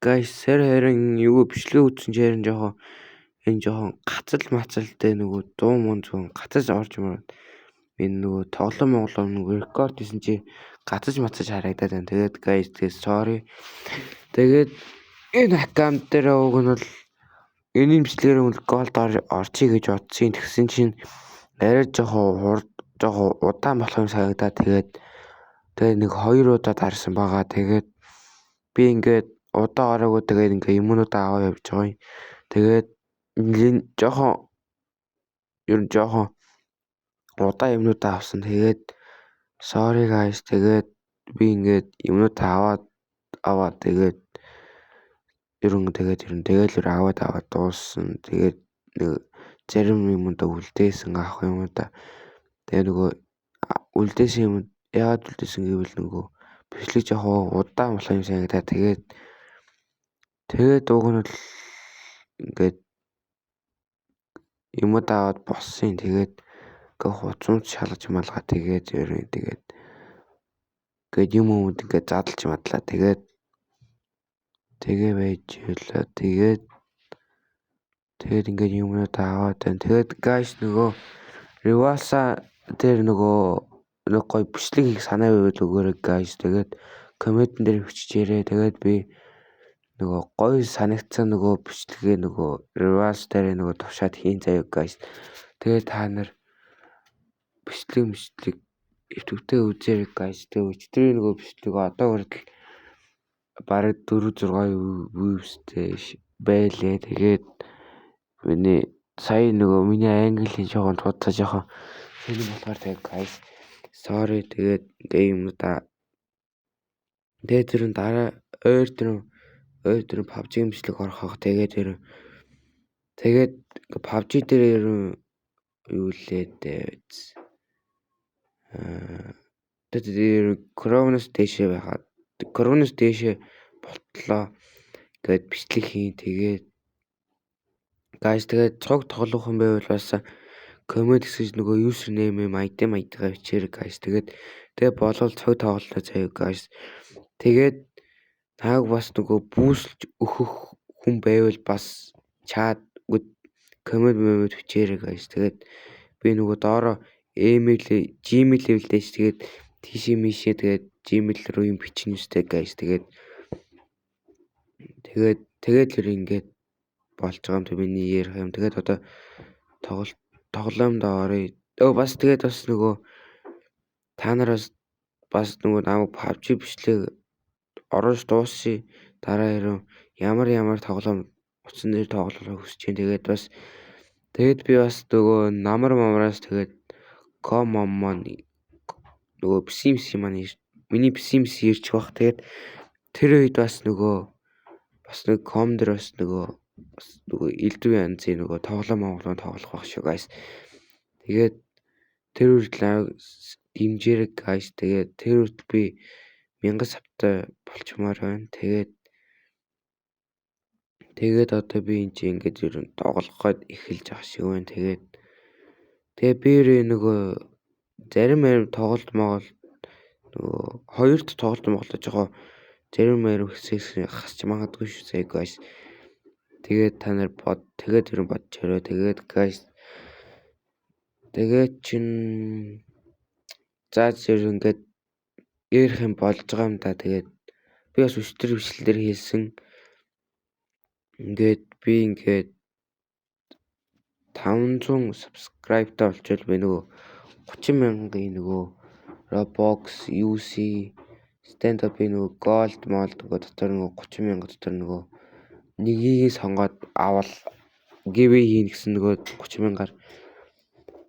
guys сар харин юу бичлэг үзсэн чи харин жоохон гацалтай нөгөө дуу мөн зөв гацаж орж мөр энэ нөгөө тоглоом нөгөө рекорд хийсэн чи гацаж харагдаад байна. Тэгээд guys sorry. Тэгээд энэ аккаунт дээр уг нь бол энэ бичлэгээр голд орчих гэж бодсон. Тэгсэн чинь арай жоохон удаан болох юм санагдаад тэгээд нэг 2 удаа дарсан байгаа. Тэгээд би ингээд удаа ороогүй тэгээд ингээ юмнуудаа аваа явж байгаа юм. Тэгээд жоохон удаа юмнуудаа авсан. Тэгээд sorry guys. Тэгээд би ингээд юмнуудаа аваад тэгээд тэгэлэр аваад дууссан. Тэгээд нэг зарим юмудаа үлдээсэн авах юмудаа. Тэгээд нөгөө үлдээсэн юм яагаад үлдээсэн гэвэл нөгөө бичлэг жоохон удаан болох юм санагдаа. Тэгээд уг нь бол ингээд юмудаа аваад боссон. Тэгээд хуцамж шалгаж малгаа. Тэгээд юм ингээд задлж мадлаа. Тэгээд байж байлаа. Тэгээд ингээд юмнуудаа аваад байна. Тэгээд guys нөгөө Rivasa дээр нөгөө гоё бичлэг хийх санаа байвал өгөөрэй guys. Тэгээд комментэн дээр бичээрэй. Тэгээд би нөгөө гоё санагдсан нөгөө бичлэгээ нөгөө Rivasa дээр нөгөө тушаад хийн заяа guys. Тэгээд та нар бичлэг ютубтэй үзээрэй guys. Тэгээд өчтөрийн нөгөө бичлэг одоо хүртэл бараг 4-6 views-тэй байлээ. Тэгээд сая нөгөө миний английн жоохон туудаа жоохон сонирм болохоор тэгээд guys sorry. Тэгээд ингээ юмудаа тэгээд тэр дараа ойр тэр PUBG бичлэг орохоо. Тэгээд PUBG дээр юу лээ тэгээд Chrome-оос дэшээ байхад Chrome-оос дэшээ болтлоо. Тэгээд бичлэг хийн. Тэгээд guys тэгээд цог тоглох юм байвал бас коммент хийж нөгөө username ID-гаа бичээрэй guys. Тэгээд болол цог тоглолоо заяа guys. Тэгээд тааг бас нөгөө бүүсэлж өгөх хүн байвал бас чат коммент бичээрэй guys. Тэгээд би нөгөө доороо Gmail level-дээс тэгээд тийшээ тэгээд Gmail руу юм бичнэ үстэй guys. Тэгээд л ингээд болж байгаа юм те миний ярих юм. Тэгээд одоо тоглоомд оръё. Бас тэгээд бас нөгөө та нараас бас нөгөө намайг PUBG бичлэг оруулж дууссан дараа яруу ямар тоглоом утсан дээр тоглохыг хүсэж байна. Тэгээд би бас нөгөө намараас тэгээд комом маань нөгөө псимс маань миний псимс ирчих бах. Тэгээд тэр үед бас нөгөө нэг ком дээр бас нөгөө элдв янзын нөгөө тоглоом тоглох байх шүү guys. Тэгээд тэр үед лайв дэмжээрэй guys. Тэгээд тэр үед би 1000 сабтай болчмаар байна. Тэгээд одоо би энэ чинь ингээд ер нь тоглох гээд эхэлж байгаа шиг байна. Тэгээд би нөгөө зарим тоглолт нөгөө хоёрт тоглолт моглож байгаа. Зарим хэсэг хасч магадгүй шүү сая guys. Тэгээд та нар тэгээд ер нь бодчихорой. Тэгээд guys тэгээд чин заач ингээд ярих юм болж байгаа юм да. Тэгээд би бас өчтөр бичлэлээр хийсэн. Би ингээд 500 subscribe-тай болчихвол би нөгөө 30,000-ийн нөгөө Roblox, UC, stand-up-ийн нөгөө gold нөгөө дотор нөгөө 30,000 дотор нөгөө нэгийг сонгоод авал giveaway хийн гэсэн нөгөө 30,000-аар.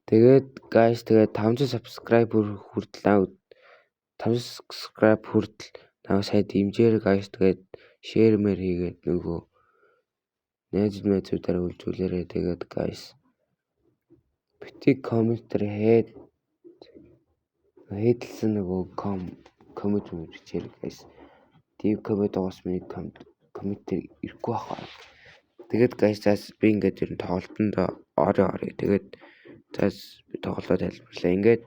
Тэгээд guys 500 subscribe хүртэл намайг сайн дэмжээрэй guys. Тэгээд share хийгээд нөгөө найзуудаараа үлжүүлээрэй. Тэгээд guys бити комментээр хийдэлсэн нөгөө коммент бичээрэй guys. Тим коммент байгаас миний комментээр ирэхгүй байна. Тэгээд guys би ингээд ер нь тоглолтонд орё. Тэгээд би тоглоод тайлбарлаа. Ингээд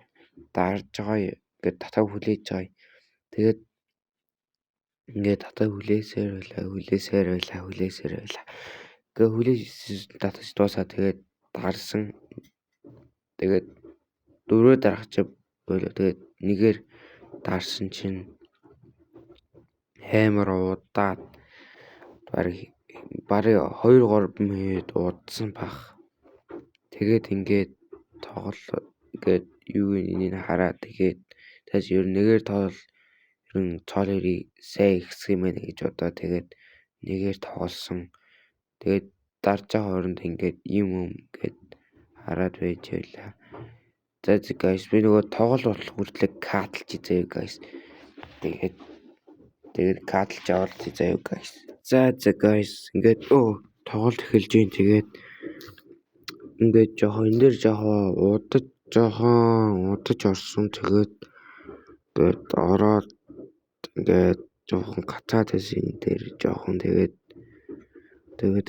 дарж байгаа. Ингээд татаа хүлээж байгаа. Тэгээд ингээд татаа хүлээсээр байлаа. Гээ хүлээж татаж дуусаа тэгээд дарсан. Тэгээд дөрөв дарахч болоо тэгээд нэгээр дарсан чинь амар удаад барыг 2-3 минут удсан баг. Тэгээд ингээд тоглоо ингээд юу энийг хараад тэгээд тэгээс ер нь нэгээр тоглол ер нь цол хоёрыг сайн ихсэх юм байна гэж бодоод тэгээд нэгээр тоглосон. Тэгээд дарж байгаа хооронд ингээд юм гээд хараад байж байлаа. За guys би нөгөө тоглол бодлого хүртлэх катлж заяа guys. Тэгээд катлж аваад заяа guys. За guys ингээд тоглолт эхэлж гин тэгээд ингээд жоохон энэ дэр жоохон удаж орсон тэгээд ороод ингээд жоохон гацаад байсан энэ дээр жоохон тэгээд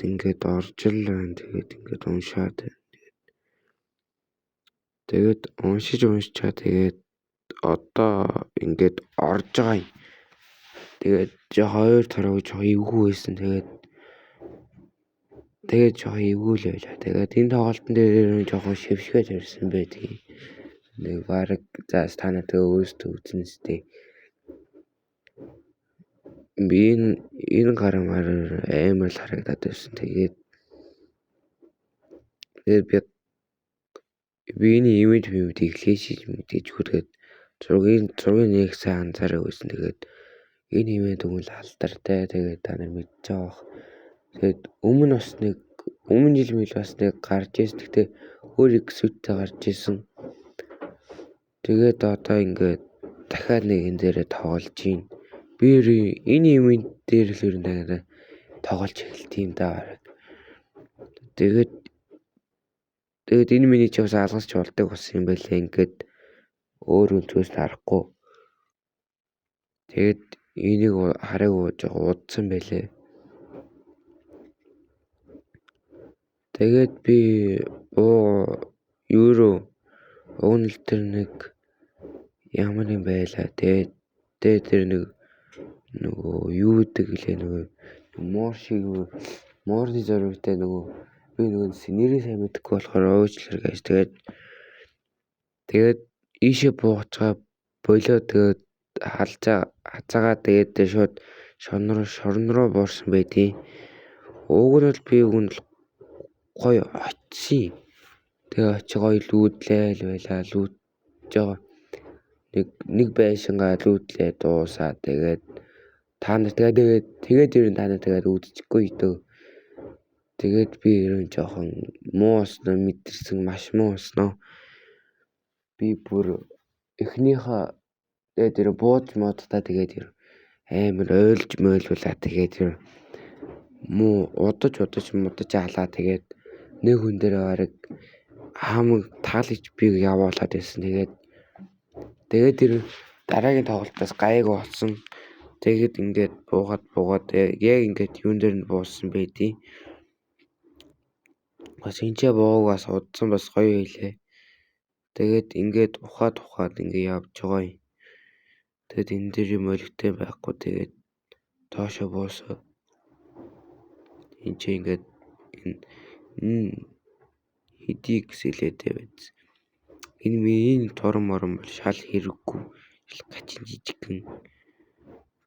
ингээд орж л байна. Тэгээд ингээд уншаад тэгээд уншичаа тэгээд одоо ингээд орж байгаа юм. Тэгээд хоёр тарав жоохон эвгүй байсан. Тэгээд жоохон эвгүй л байлаа. Тэгээд энэ тоглолтын дээр жоохон шившгээд ирсэн байдгийг. Нэг баг заас та нарт өөрсдөө үзнэ сте. Би энэ гарамаар амар л харагдаад байсан. Тэгээд би энэ имидийг флешиж мэдээж хүргээд зургийн нэг сайн анзаараа байсан. Тэгээд энэ имид өгөл алдартай. Тэгээд та нар мэдж байгаа. Тэгээд өмнө жил бас нэг гарч ирсэн. Гэхдээ өөр эксүттэй гарч ирсэн. Тэгээд одоо ингээд дахиад нэг энэ дээрээ тоглож гин. Би энэ имид дээр л ер нь тоглож эхэлт юм да. Тэгээд энэ миний ч бас алгасч болдог болсон юм байлаа. Ингээд өөр өнцгөөс харахгүй. Тэгээд энийг хараг жоохон удсан байлээ. Тэгээд би евро уунал тэр нэг ямар юм байлаа. Тэгээд тэр нөгөө юу гэдэг лээ нөгөө морди зоригтой нөгөө би нөгөө нэрээ сайн мэдэхгүй болохоор уучлаарай guys. Тэгээд ийшээ бууцгаа болоо тэгээд хазаагаа тэгээд шууд шорон руу буурсан байдیں۔ Уг нь бол би гоё очив. Тэгээ очи гоё лүүдлээ л байлаа. Лүүдж байгаа. Нэг байшингаа лүүдлээ дуусаа. Тэгээд та нар тэгээд ер нь та нар тэгээд үдчихгүй дөө. Тэгээд би ер нь жоохон муу осноо мэдэрсэн, маш муу осноо. Би бүр эхнийхээ тэгээд ер бууж модтаа тэгээд ер амар ойлж мойлвлаа. Тэгээд ер муу удаж алаа. Тэгээд нэг хүн дээр бараг хамаг таалж би явуулаад байсан. Тэгээд тэр дараагийн тоглолтоос гайг болсон. Тэгээд ингээд буугаад яг ингээд юун дээр нь буусан байдیں۔ Бас энчээ буугаас удсан бас гоё хэлээ. Тэгээд ингээд ухаад ингээд явж байгаа юм. Тэгээд энэ дээр юм өлегтэй байхгүй. Тэгээд тоошо буусаа. Энчээ ингээд хэдий гисэлээтэй байц. Энэ торон морон бол шал хэрэггүй. Шал гачин жижигхэн.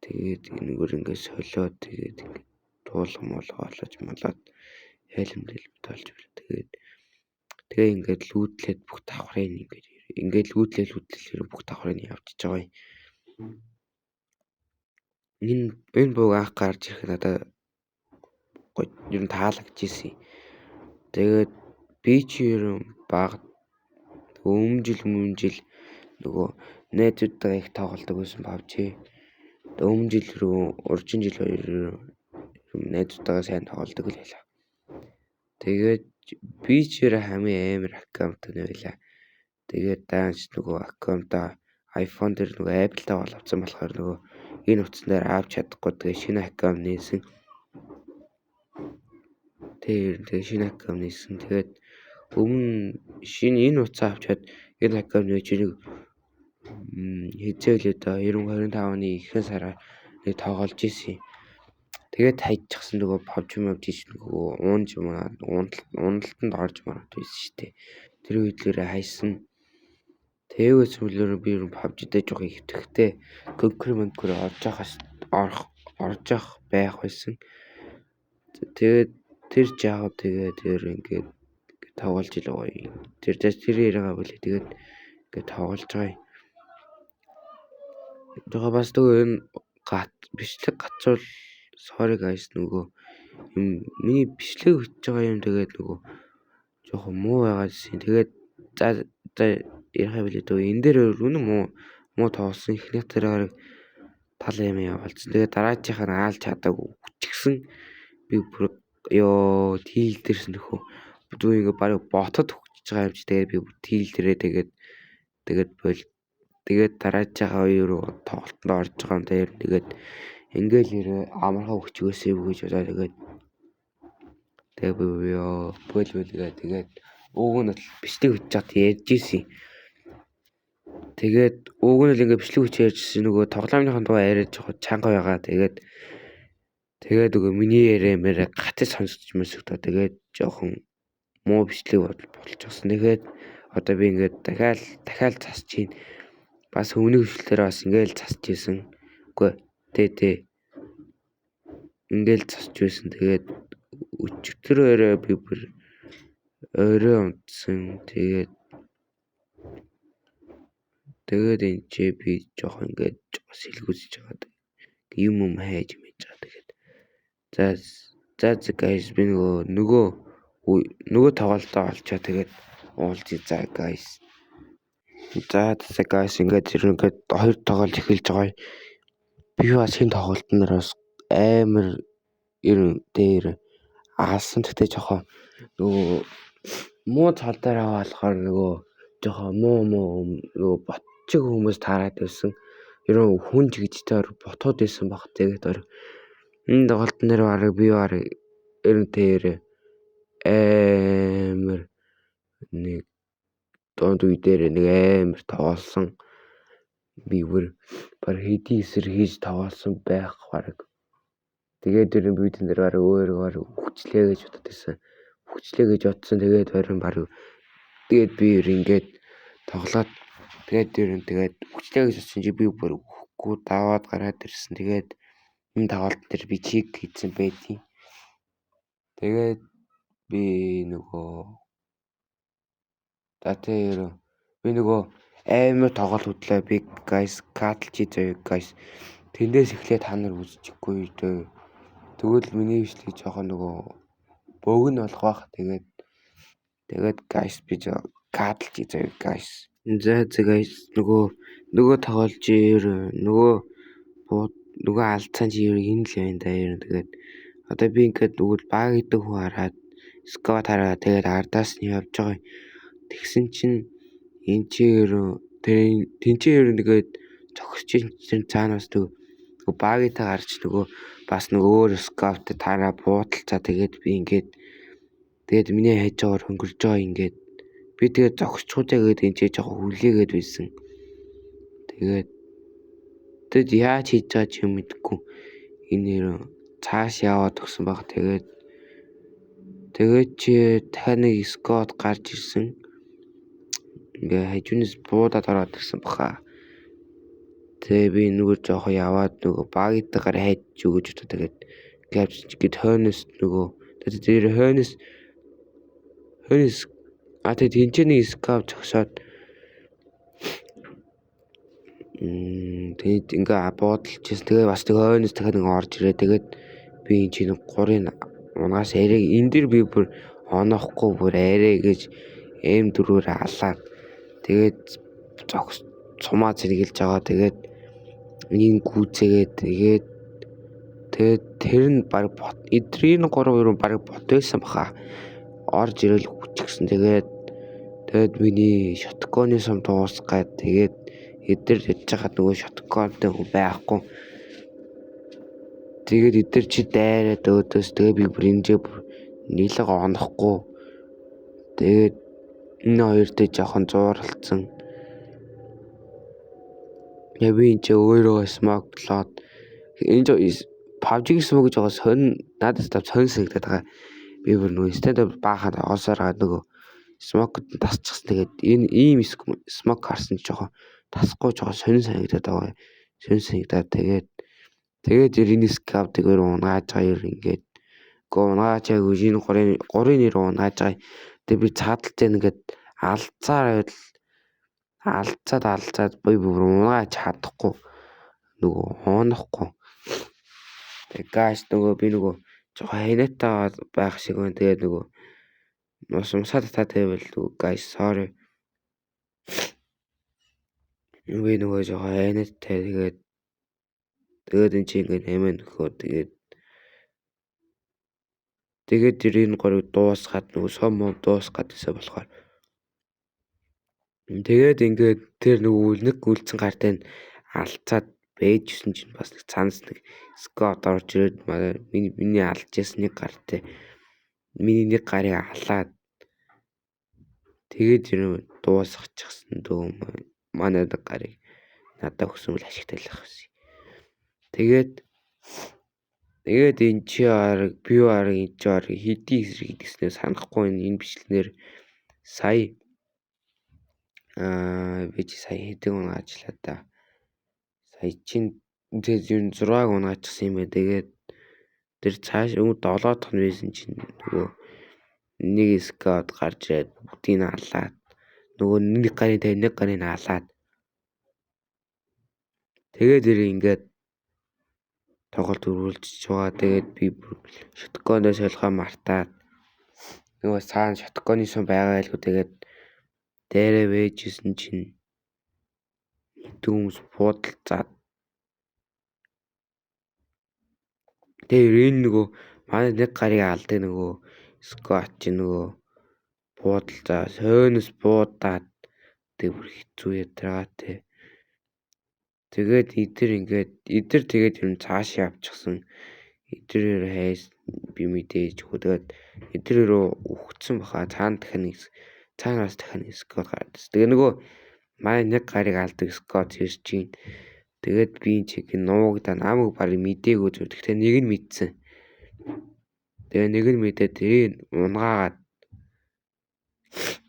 Тэгээд энэгээр ингээд солиод тэгээд ингээд туулгамол олож малаад хайлмдэл толж байна. Тэгээ ингээд лүүдлээд бүх давхрын ингээд лүүдлээ бүх давхрыг явчихж байгаа юм. Энэ бог анх гарч ирэх надад гоё ер нь таалагдчихсэн. Тэгээд би чи ер нь баг өмнө жил нөгөө найзуудтайгаа их тоглодог байсан PUBG. Өмнө жил рүү уржин жил хоёр найзуудтайгаа сайн тоглодог л байлаа. Тэгээд би ч хамгийн амар аккаунт нь байлаа. Тэгээд даанч нөгөө аккаунтаа iPhone дээр нөгөө Apple-тай боловсон болохоор нөгөө энэ утсан дээр авч чадахгүй. Тэгээд шинэ аккаунт нээсэн. Тэгээд өмнө шинэ энэ утсаа авчаад энэ аккаунт нээж хизээлээ да 2025 оны ихэнх сараар нэг тоглож исэн. Тэгээд хайчихсан нөгөө PUBG нөгөө уунж маа уналтанд орж мараад байсан шүү дээ. Тэр үедлээрээ хайсан. Тэвээс үлээр би ер нь PUBG дээр жоох ихтгэхтэй конкурент орж явах байх байсан. Тэгээд тэр жаав тэгээд тэр ингээд тоглож илээ гоё. Тэр яриагаа болоо тэгээд ингээд тоглож байгаа. Тэгээ бас нөгөө энэ бичлэг гацвал sorry guys нөгөө миний бичлэг хийж байгаа юм тэгээд нөгөө жоохон муу байгаа гэсэн. Тэгээд за яхаа билээ дөө энэ дээр үнэн муу тоолсон ихнийх тэрээр тал юм явуулсан. Тэгээд дараачихаа нь аалж чадаагүй хүчгсэн би бүр тийл дээрс нөхөө дүү ингээ баг ботод хүчж байгаа юм чи тэгээд би бүр тийл дээрээ тэгээд дараачихаа хоёр тоглолтод орж байгаа юм дээр тэгээд ингээл нэрээ амархан хүчгөөсэй гэж бодоо тэгээд тэгээд ууг нь бичлэг хийж чад ярьж ийсэн. Тэгээд ууг нь л ингээ бичлэг хийж ярьжсэн нөгөө тоглоомынхаа дуу яриад жоохон чанга байгаа. Тэгээд нөгөө миний яриамаар гатаж сонсож мэсэгдээ. Тэгээд жоохон муу бичлэг болчихсон. Тэгээд одоо би ингээд дахиад засч чинь бас өмнөх бичлэлээр бас ингээл засч ийсэн. Үгүй тий. Ингээл засч байсан. Тэгээд өчигдөр би бүр орой унтсан. Тэгээд энэ чи би жоохон ингээд сэлгүүсэж байгаа. Юм хайж мэж байгаа. Тэгээд за guys би нөгөө тоглолтоо олчаа тэгээд уулзъя за guys. За guys ингээд хоёр тоглолт эхэлж байгаа. Би бас шинэ тоглолтноор бас амар дээр аасан. Тэгтээ жоохон нөгөө муу цал дээр болохоор нөгөө жоохон муу нөгөө ботчиг хүмүүс таарад байсан. Ер нь хүн жигжтэй ботоод байсан баг. Тэгээд энэ тоглолтын дээр би ер нь тэр амар нэг донд үе дээр нэг амар тоглосон. Би бүр баг хэдий эсэр хийж тоглосон байх баг. Тэгээд тэр видеон дээр өөр хүчлээ гэж бодсон. Тэгээд тэгээд би ингээд тоглоод тэгээд хүчлээ гэж бодсон чи би бүр хөхгүй даваад гараад ирсэн. Тэгээд энэ тоглолт дээр би чиг хийсэн байдیں۔ Тэгээд би нөгөө амар тоглолт хөдлөө би guys катлж заяа guys. Тэндээс эхлээд та нар үзчихгүй дээ. Тэгвэл миний бичлэг жоохон нөгөө богино болох бах. Тэгээд guys би катлж заяа guys. За guys нөгөө тоглож нөгөө алдсан чи энэ л юм да. Тэгээд одоо би ингээд нөгөө баг идэг хүү хараад сквад хараад тэгээд ардаас нь явж байгаа. Тэгсэн чинь энэ чи тэнцээр тэгээд зогсож чинь цаанаас нөгөө багитаа гарч бас нөгөө өөр сквад тараа буудалцаа тэгээд би ингээд тэгээд миний хайж байгаагаар хөнгөрж байгаа ингээд би тэгээд зогсчихудаа гэдэг энэ чи жоохон хүлээгээд байсан. Тэгээд яаж хийж байгаа ч юм мэдэхгүй энэ цааш яваад өгсөн баг. Тэгээд чи дахиад нэг сквад гарч ирсэн. Ингээ хажуунаас буудаад ороод ирсэн баха. Тэгээ би нөгөө жоохон яваад нөгөө багитагаар хайж өгөж өтө тэгээд гэд хойноос нөгөө тэр хойноос тэгээд тэнцэний сквад зогсоод тэгээд ингээ буудалчихсан. Тэгээ бас тэг хойноос дахиад нэг орж ирээ. Тэгээд би энэ чинь 3-ын унаас арай энэ дэр би бүр оноохгүй бүр арай гэж M4-оор алаад тэгээд цумаа зэрэглэж байгаа. Тэгээд энэ гүцээгээд тэгээд тэр нь баг бот эдрийн 3 юу баг бот байсан баха. Орж ирэл хүчгсэн. Тэгээд миний шотконы сум дуусгаад тэгээд эдэр яж хаад нөгөө шотконтой байхгүй. Тэгээд эдэр чи дайраад өөдөөс тэгээд би бүр нийлэг онохгүй. Тэгээд энэ хоёртой жоохон зууралцсан. Би энэ өөрөө смог блоод Энэ PUBG гэсэн үг жоо надад тав сонирхдаг байгаа. Би бүр нөгөө stand up баахад оосоор гаад нөгөө smoke тасчихсан. Тэгээд энэ ийм smoke харсан жоохон тасахгүй жоохон санагдаад байгаа. Санагдаад тэгээд энэ scout-ыг унгааж хоёр ингээд унгааж яг энэ гурын нэр унгааж байгаа. Тэгээд би цаадалж ингээд алцаад би бүр унгааж чадахгүй нөгөө хоонохгүй. Тэгээд гаш нөгөө би нөгөө жоохон хянатаа байх шиг байна. Тэгээд нөгөө усаа татаад байвал нөгөө guys sorry. Би нөгөө жоохон хянаттай тэгээд энэ чинь ингээд хэмээн нөхөө тэгээд энэ горыг дуусгаад нөгөө сом дуусгаад гэсэн болохоор тэгээд ингээд тэр нөгөө нэг үлцэн гартай нь алцаад бэжсэн чинь бас нэг цаанаас нэг скот орж ирээд миний алж ясан нэг гартай миний нэг гарыг алаад тэгээд энэ дуусгачихсан дөө манай нэг гарыг надад өгсөн бол ашигтай л байх байсан. Тэгээд энэ чи арга би арга энэ чи арга хэдий эсрэг гэдгснээ санахгүй энэ бичлэнээр сая би чи сая хэдэг унаачлаа да. Сая чин тэгээд ер нь 6-г унаачихсан юм байна. Тэгээд тэр цааш 7 дахь нь байсан чинь нөгөө нэг скот гарч ирээд бүгдийг нь алаад нөгөө нэг гарын алаад тэгээд ингээд тоглолт өрүүлчихэж байгаа. Тэгээд би шоткондоо солихоо мартаад нөгөө цаана шотконы сон байгаа байлгүй. Тэгээд дээрээ вэжсэн чинь хүмүүс буудалцаад тэгээд энэ нөгөө манай нэг гарыг алдаг нөгөө скот чинь нөгөө буудалцаа сойноос буудаад тэг бүр хэцүү ятраа те. Тэгээд эдэр тэгээд юм цааш явчихсан. Эдэр хайс би мэдээж хөө тэгээд эдэр рүү үхсэн баха цаанаас дахин скот гардаг. Тэгээ нөгөө манай нэг гарыг алдаг скот ирж чинь тэгээд би чиг нуугдаа намайг баг мдээгүй зү. Гэхдээ нэг нь мэдсэн. Тэгээ нэг нь мэдээд тэрийг унгаагаад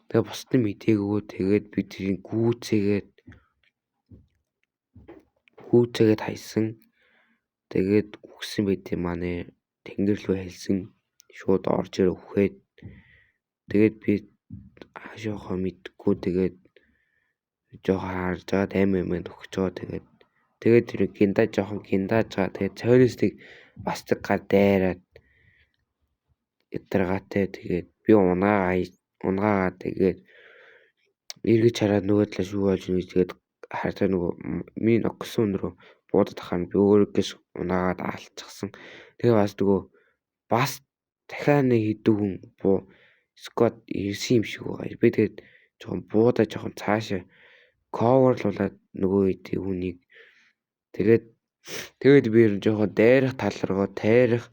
тэгээ бусд нь мдээгүй. Тэгээд би тэрийг гүүцээгээд хайсан. Тэгээд үхсэн байт юм манай тэнгэр рүү хэлсэн. Шууд орж ирээ үхээд. Тэгээд би хаашаахаа мэдгүй. Тэгээд жоохон харж байгаа таймаа өгч байгаа. Тэгээд тэр жоохон гиндааж байгаа. Тэгээд цойроостыг бас тэг гар дайраад ятаргаатай. Тэгээд би унгаагаад тэгээд эргэж хараад нөгөө талаас юу болж байна гэж тэгээд хартай нөгөө миний ногсон рүү буудаад ахаар би өөрөөс унаагаад алчихсан. Тэгээ бас нөгөө бас дахиад нэг хэдэн хүн скот ирсэн юм шиг байгаа. Би тэгээд жоохон буудаа жоохон цаашаа коверлуулаад нөгөө хүнийг тэгээд би жоохон дайрах тал руу тайрах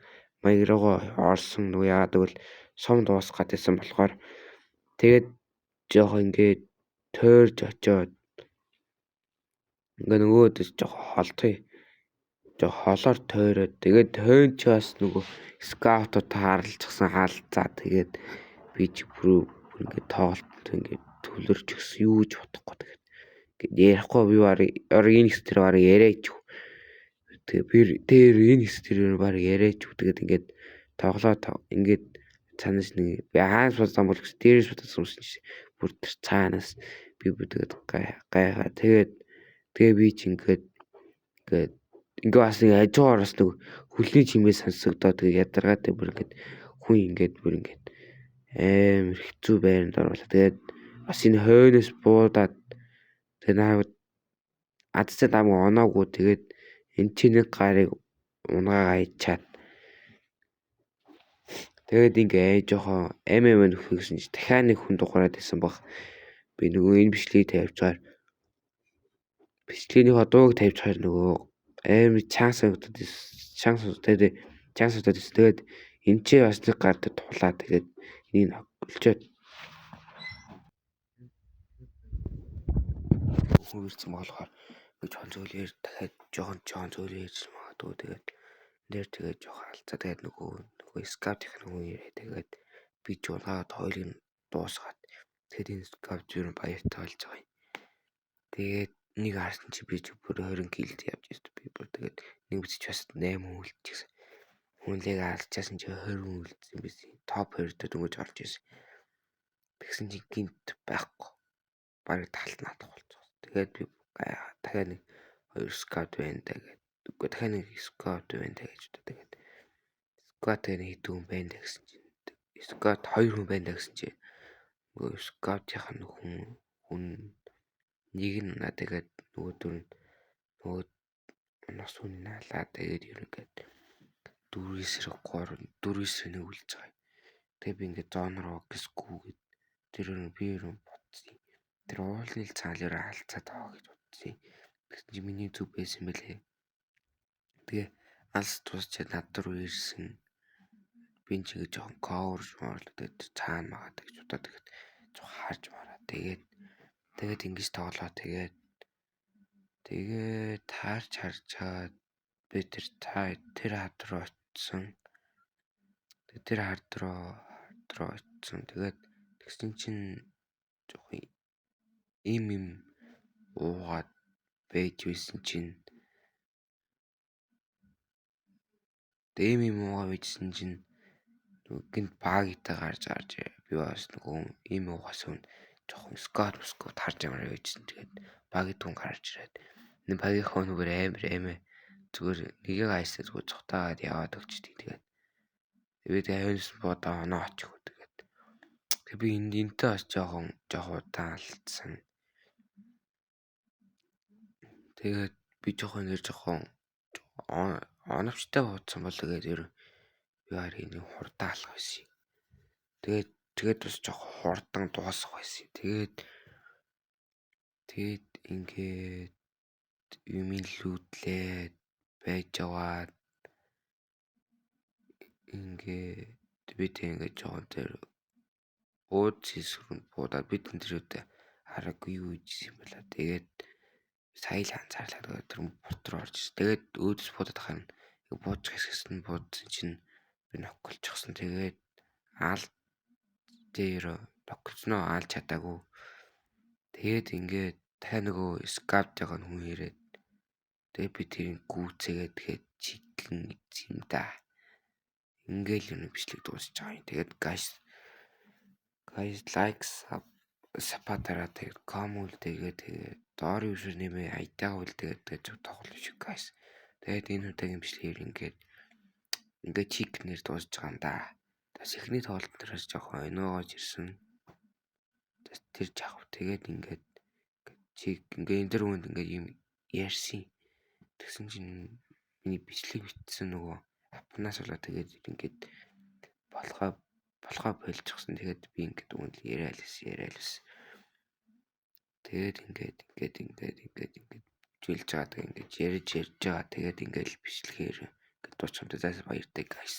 маяг руугаа орсон. Нөгөө яагаад гэвэл сум дуусгаад байсан болохоор тэгээд жоохон ингээд тойрж очоод ингээ нөгөөдөс жоохон холоор тойроод тэгээд тойрч бас нөгөө скаутууд хаарлцсан хаалцаа. Тэгээд би ч бүр ингээ тоглолтод ингээ төлөрч гисэн юу ч бодохгүй. Тэгээд ингээ ярихгүй би баг энэ хэсгээр баг яриач. Тэгээд би дээр энэ хэсгээр баг яриач. Тэгээд ингээд тоглоо ингээд цаанаас нэг би хаанаас бодсон бол дээрээс бодсон чинь бүр тэр цаанаас би тэгээд гайхаа. Тэгээ би ч ингээд бас нэг ажуугаараас нэг хүлний чимээ сонсогдоод тэгээ ядаргаатай бүр ингээд хүн ингээд бүр ингээд амар хэцүү байранд оруулаа. Тэгээд бас энэ хойноос буудаад тэгээ наад адцаа намайг оноогүй. Тэгээд энэ чинь нэг гарыг унгаагаа ичаад тэгээд ингээ жоохон нөхөх гэсэн чи дахиад нэг хүн дугаараад байсан баг. Би нөгөө энэ бичлэгийг тавьж байгаа. Бичлэгийн одоог тавьж байгаа нөгөө амар чанс удаад тэгээд энэ ч бас нэг гард тулаа. Тэгээд энийг олчоод хөрөлцсөн болохоор би жоохон зөвлөөр дахиад жоохон зөвлөж магадгүй. дөө тэгээд нэр тэгээд жоох алцаа тэгээд нөгөө скаутын хүн ирээ тэгээд би жуулгаад хоёрыг нь дуусгаад тэгээд энэ скаут юу баяртай болж байгаа юм. Тэгээд нэг харсан чи би ч бүр 20 кг явж ирсэн. Би бүр тэгээд нэг үсч бас 8 үлдчихсэн. Хүнлэг алчаасан чи 20 үлдсэн биз. Топ 2 дээр дөнгөж орж ирсэн. Тэгсэн чи гинт байхгүй. Бараг талт наадах болчихсон. Тэгээд би дахиад нэг 2 скаут байна тэгээд үгүй дахиад нэг скаут байна гэж бодоо тэгээд скаут нэг хэдэн хүн байна гэсэн чинь скаут 2 хүн байна гэсэн чи нөгөө скаутын хүн нэг нь надад тэгээд нөгөө нас хүн наалаа тэгээд ер ингээд 4-9 нэг үлж байгаа. Тэгээд би ингээд зоон руу гисгүүгээд тэр би ер нь бодсон. Тэр уулын цаалаар алцаад байгаа гэж бодсон. Тэгсэн чи миний зүг байсан байлээ. Тэгээ алс тусчаад над руу ирсэн. Би ч ингэ жоохон коверж морлоод цаана магаад гэж бодоод тэгэхэд жоохон харж мараа. Тэгээд ингэж тоглоо. Тэгээд харчаад би тэр хад руу очсон. Тэр хад руу очсон. Тэгээд тэгсэн чинь жоохон им уугаад байж байсан чинь гинт багтай гарч би бас нөгөө им уугаас өмнө жоохон скот харж ямар байжсэн. Тэгээд багт хүн гарч ирээд энэ багийн хүн нүгээр амар зүгээр нэгийг айсаа зүгээр цухтаагаад яваад өгчдгийг. Тэгээд авиас бодоо оноо очих үү. Тэгээд би энтэй бас жоохон удаан алдсан. Тэгээд би жоохон оновчтой бодсон бол тэгээд ер би харин нэг хурдан алах байсан. Тэгээд бас жоохон хурдан дуусах байсан. Тэгээд ингээд юмын лүүдлээд байж яваад ингээд бид ингээд жоохон тэр уудсэсрэнд буудаад бид тэрүүтэй хараагүй юу гэж юм байна. Тэгээд сая л анзаарлаа тэр бот руу орж ирсэн. Тэгээд өөдөөс буудаад хахад бууж хэсгэсэн буудсан чинь би ноколчихсон. Тэгээд аал дээр ноколцноо аалж чадаагүй. Тэгээд ингээд дахиад нөгөө скаптайгаа хүн ирээд тэгээд би тэрийг гүүцээгээд тэгээд чиглэн юм да. Ингээл юм бичлэг дуусч байгаа юм. Тэгээд guys like сапатара тэгээд коммент тэгээд доор юушэр нэмээ айтаа үл тэгээд тоглож шүү guys. Тэгээд энэ удаагийн бичлэгээр ингээд чикнэр дуусч байгаа юм да. Тэс эхний тоглолт дээрээс жоохон өнөөгөөж ирсэн. Тэр жаах. Тэгээд ингээд чик ингээд энэ дэр үнд ингээд юм ярьсан. Тэгсэн чинь миний бичлэг битсэн нөгөө апнаас болоо тэгээд ингээд болохоо болчихсон. Тэгээд би ингээд үнд яриалс. Тэгээд ингээд зүйлж байгаа. Тэгээд ингээд ярьж байгаа. Тэгээд ингээд бичлэгээр ингээд дуучмтай баяртай guys.